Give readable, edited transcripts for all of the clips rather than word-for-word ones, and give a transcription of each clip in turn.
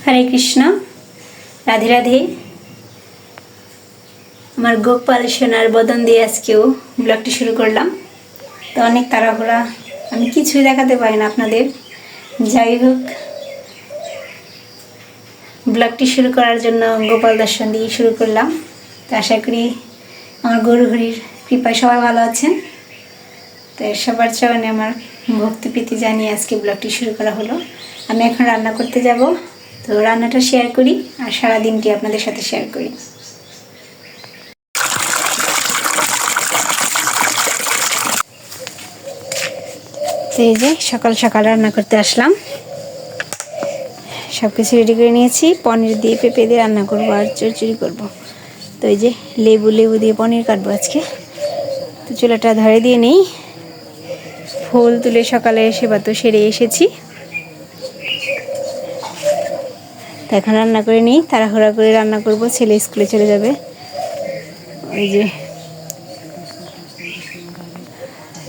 हरे कृष्ण राधे राधे আমার গোপাল সোনার বদন দিয়ে আজকেও ব্লগটি শুরু করলাম। তো অনেক তাড়াহুড়া, আমি কিছুই দেখাতে পারি না আপনাদের। যাই হোক, ব্লগটি শুরু করার জন্য গোপাল দর্শন দিয়ে শুরু করলাম। তো আশা করি আমার গরু হরির কৃপায় সবাই ভালো আছেন। তো সবার চরণে আমার ভক্তি প্রীতি জানিয়ে আজকে ব্লগটি শুরু করা হলো। আমি এখন রান্না করতে যাব, তো রান্নাটা শেয়ার করি আর সারা দিনটি আপনাদের সাথে শেয়ার করি। তো এই যে সকাল সকাল রান্না করতে আসলাম, সব কিছু রেডি করে নিয়েছি। পনির দিয়ে পেঁপে দিয়ে রান্না করবো আর চচ্চড়ি করবো। তো এই যে লেবু দিয়ে পনির কাটবো আজকে। তো চুলাটা ধরে দিয়ে নেই, ফুল তুলে সকালে সেবা তো সেরে এসেছি। তো এখন রান্না করে নিই, তাড়াহুড়া করে রান্না করব, ছেলে স্কুলে চলে যাবে। ওই যে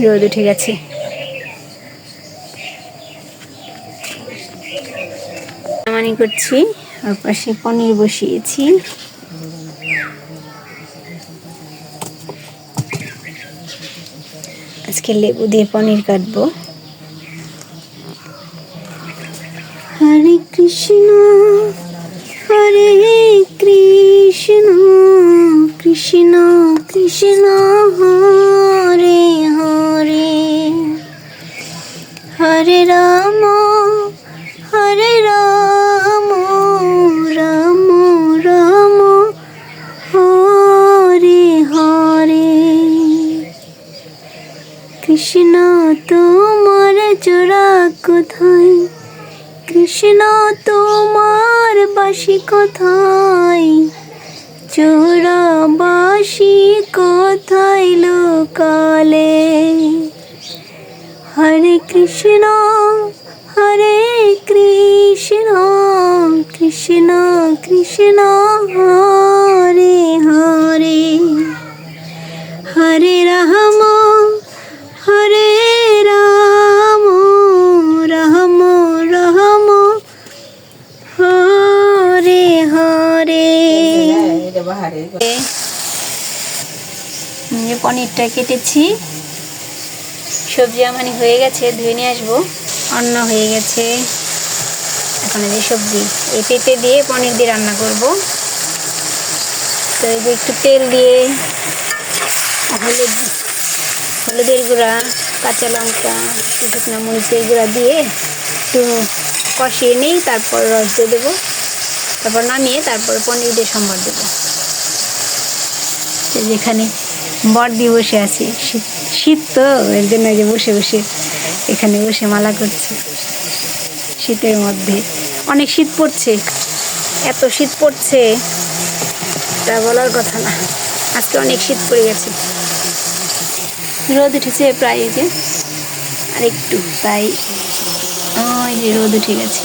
রোদ উঠে গেছে। মানি করছি, আর পাশে পনির বসিয়েছি। আজকে লেবু দিয়ে পনির কাটবো। হরে কৃষ্ণ হরে কৃষ্ণ কৃষ্ণ কৃষ্ণ হরে হরে, হরে রাম রাম রাম হরে হরে। কৃষ্ণ তোমার জোড়া কোথায়, কৃষ্ণ তোমার বাসি কোথায়, জোড়া বাসি কোথায় লোকালে। হরে কৃষ্ণ কৃষ্ণ কৃষ্ণ হরে হরে, হরে রাম রাম রাম হরে হরে। পনিরটা কেটেছি, সবজি আমার হয়ে গেছে, ধুয়ে নিয়ে আসবো। অন্ন হয়ে গেছে, এখন এই যে সবজি, এই পেঁপে দিয়ে পনির দিয়ে রান্না করব। তো এই যে একটু তেল দিয়ে হলুদের গুঁড়া, কাঁচা লঙ্কা, শুকনো মরিচের গুঁড়া দিয়ে একটু কষিয়ে নিই, তারপর রস দিয়ে দেবো, তারপর নামিয়ে তারপর পনির দিয়ে সম্বার দেবো। যেখানে বড়দি বসে আছি, শীত তো এর জন্য যে বসে বসে এখানে বসে মালা করছে। শীতের মধ্যে অনেক শীত পড়ছে, এত শীত পড়ছে তা বলার কথা না। আজকে অনেক শীত পড়ে গেছে, রোদ উঠেছে প্রায় এই যে আর একটু, তাই ওই যে রোদ উঠে গেছে।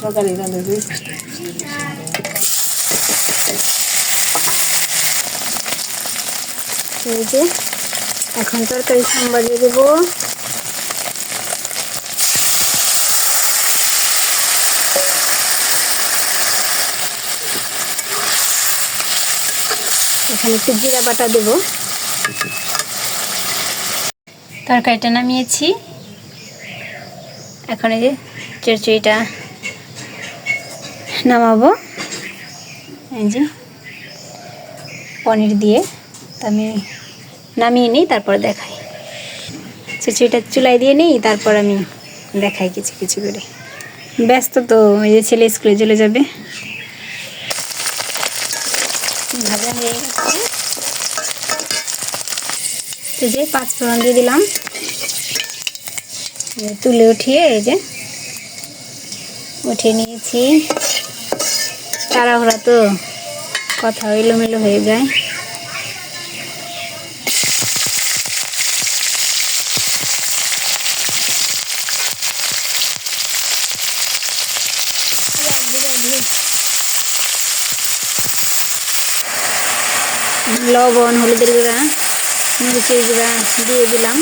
সকালে এই যে এখন তরকারি সাম্বার দিয়ে দেবো। এখানে একটু জিরা বাটা দেবো। তরকারিটা নামিয়েছি, এখন এই যে চচ্চড়িটা নামাবো। এই যে পনির দিয়ে, তা আমি নামিয়ে নিই, তারপর দেখাই। চচ্চড়িটা চুলায় দিয়ে নিই, তারপর আমি দেখাই কিছু কিছু করে। ব্যস্ত তো, এই যে ছেলে স্কুলে চলে যাবে। ভাজা হয়ে গেছে, এই যে 5 ফোড়ন দিয়ে দিলাম, তুলে উঠিয়ে এই যে উঠিয়ে নিয়েছি। তাড়াহুড়া তো, কথা এলোমেলো হয়ে যায়। লবণ, হলুদের গুঁড়া, মরিচের গুঁড়া দিয়ে দিলাম।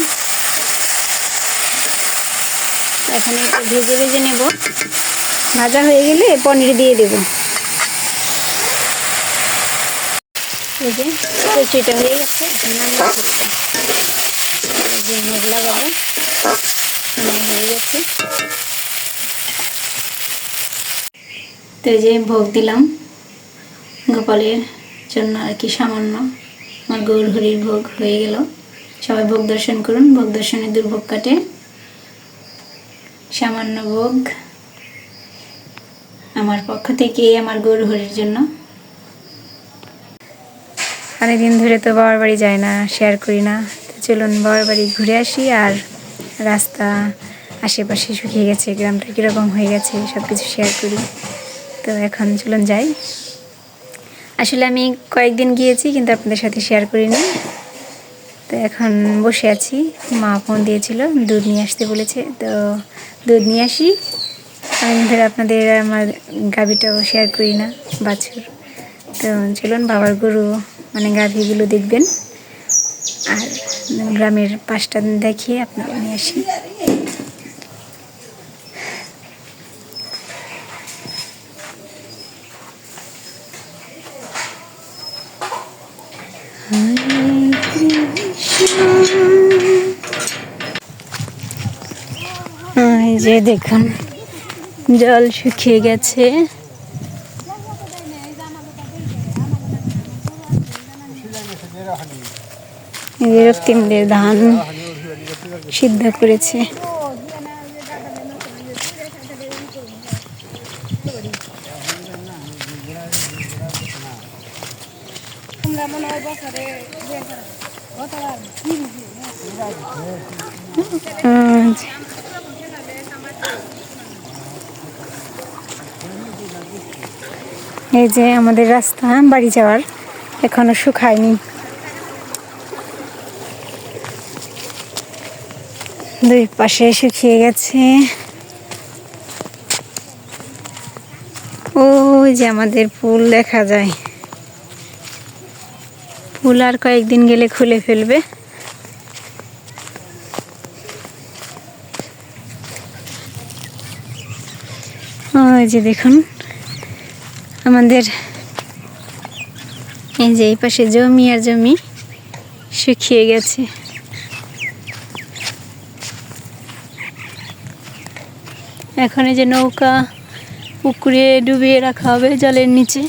এখন একটু ভেজে ভেজে নেব। ভাজা হয়ে গেলে পনির দিয়ে দেব। এই যে কচুটা হয়ে গেছে, এখন নামিয়ে ফেলবো। এই যে মেঘ লাগাবো, হয়ে গেছে। তো এই যে ভোগ দিলাম গোপালের জন্য আর কি, সামান্য আমার গৌর হরির ভোগ হয়ে গেল। সবাই ভোগ দর্শন করুন, ভোগ দর্শনে দুর্ভোগ কাটে। সামান্য ভোগ আমার পক্ষ থেকে আমার গৌর হরির জন্য। অনেকদিন ধরে তো বাবার বাড়ি যায় না, শেয়ার করি না। তো চলুন বাবার বাড়ি ঘুরে আসি। আর রাস্তা আশেপাশে শুকিয়ে গেছে, গ্রামটা কীরকম হয়ে গেছে সব কিছু শেয়ার করি। তো এখন চলুন যাই। আসলে আমি কয়েকদিন গিয়েছি কিন্তু আপনাদের সাথে শেয়ার করিনি। তো এখন বসে আছি, মা ফোন দিয়েছিল, দুধ নিয়ে আসতে বলেছে। তো দুধ নিয়ে আসি। অনেকদিন ধরে আপনাদের আমার গাভীটাও শেয়ার করি না, বাছুর। তো চলুন বাবার গরু মানে গাভীগুলো দেখবেন আর গ্রামের পাশটা দেখিয়ে আপনাদের নিয়ে আসি। এই যে দেখুন জল শুকিয়ে গেছে। রক্তিমদের ধান সিদ্ধ করেছে। এই যে আমাদের রাস্তা বাড়ি যাওয়ার, এখনো শুকায়নি। দুই পাশে শুকিয়ে গেছে। ওই যে আমাদের পুল দেখা যায়, পুল আর কয়েকদিন গেলে খুলে ফেলবে। ওই যে দেখুন আমাদের এই যে এই পাশে জমি আর জমি শুকিয়ে গেছে। এখন এই যে নৌকা পুকুরে ডুবিয়ে রাখা হবে জলের নিচে।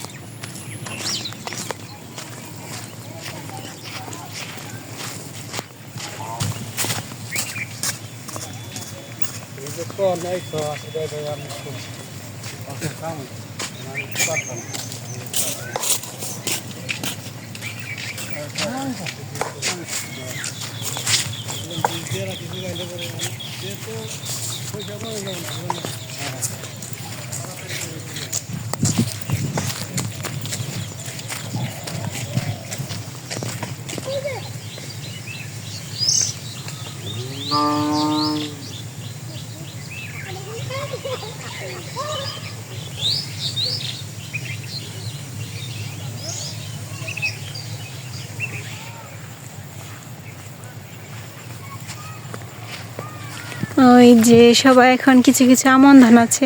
ওই যে সবাই এখন কিছু কিছু আমন ধান আছে,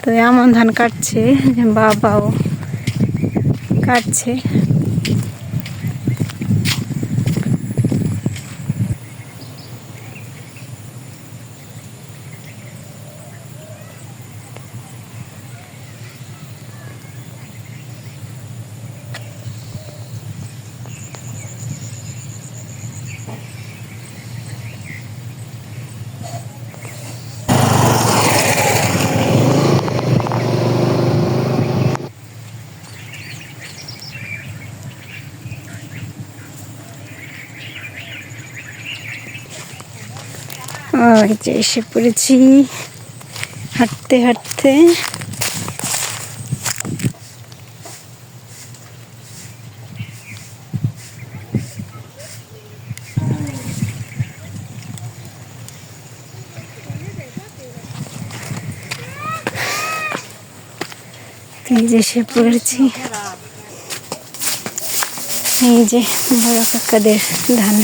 তো আমন ধান কাটছে, বাবাও কাটছে। ওই যে এসে পড়েছি হাঁটতে হাঁটতে। এই যে এসে পড়েছি। এই যে বড় কাকাদের ধান।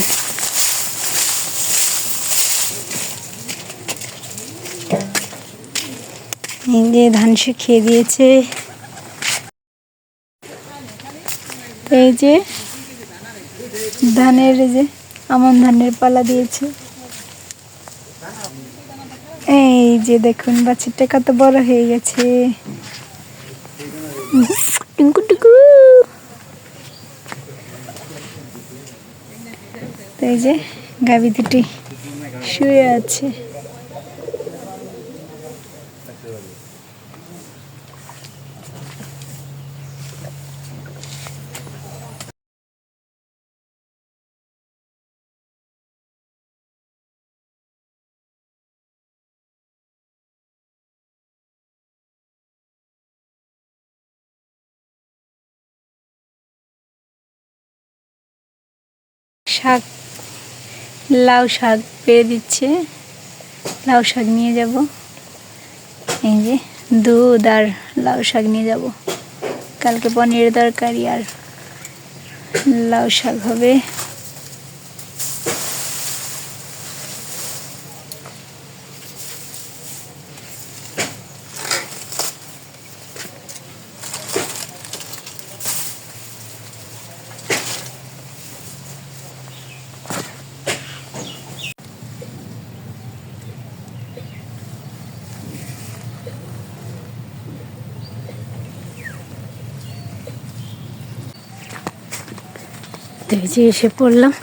এই যে ধান শুকিয়ে দিয়েছে। এই যে ধানের যে আমন ধানের পালা দিয়েছে। এই যে দেখুন বাছুরটা কত বড় হয়ে গেছে। টুকু এই যে গাভী দুটি শুয়ে আছে। শাক, লাউ শাক পেরে দিচ্ছে। লাউ শাক নিয়ে যাব। এই যে দুধ আর লাউ শাক নিয়ে যাব। কালকে পনিরের তরকারি আর লাউ শাক হবে। তো এই যে এসে পড়লাম।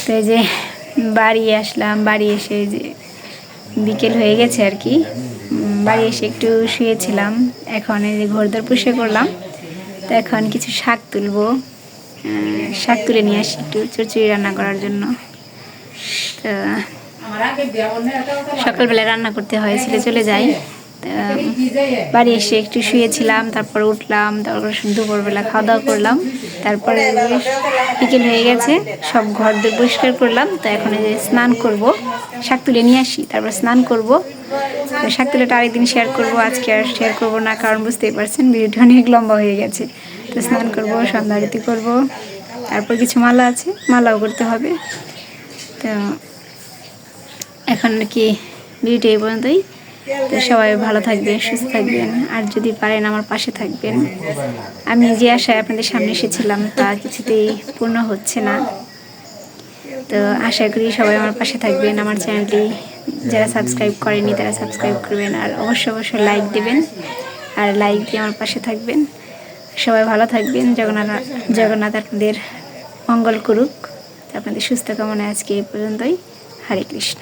তো এই যে বাড়ি আসলাম। বাড়ি এসে যে বিকেল হয়ে গেছে আর কি। বাড়ি এসে একটু শুয়েছিলাম। এখন এই যে ঘরদোর পুষে করলাম। তো এখন কিছু শাক তুলবো। শাক তুলে নিয়ে আসি একটু চচ্চড়ি রান্না করার জন্য। তো সকালবেলায় রান্না করতে হয়েছিল, চলে যাই। বাড়ি এসে একটু শুয়েছিলাম, তারপর উঠলাম, তারপর দুপুরবেলা খাওয়া দাওয়া করলাম। তারপরে বিকেল হয়ে গেছে, সব ঘর দিয়ে পরিষ্কার করলাম। তো এখন এই যে স্নান করব, শাক তুলে নিয়ে আসি, তারপর স্নান করব। শাক তুলেটা আরেকদিন শেয়ার করব, আজকে আর শেয়ার করব না, কারণ বুঝতেই পারছেন ভিডিওটা অনেক লম্বা হয়ে গেছে। তো স্নান করব, সন্ধ্যা আরতি করব, তারপর কিছু মালা আছে, মালাও করতে হবে। তো এখন আর কি ভিডিওটা এই পর্যন্তই। তো সবাই ভালো থাকবেন, সুস্থ থাকবেন, আর যদি পারেন আমার পাশে থাকবেন। আমি যে আশায় আপনাদের সামনে এসেছিলাম তা কিছুতেই পূর্ণ হচ্ছে না। তো আশা করি সবাই আমার পাশে থাকবেন। আমার চ্যানেলটি যারা সাবস্ক্রাইব করেনি তারা সাবস্ক্রাইব করবেন, আর অবশ্যই লাইক দেবেন, আর লাইক দিয়ে আমার পাশে থাকবেন। সবাই ভালো থাকবেন। জগন্নাথ আপনাদের মঙ্গল করুক। আপনাদের সুস্থ কামনায় আজকে এই পর্যন্তই। হরে কৃষ্ণ।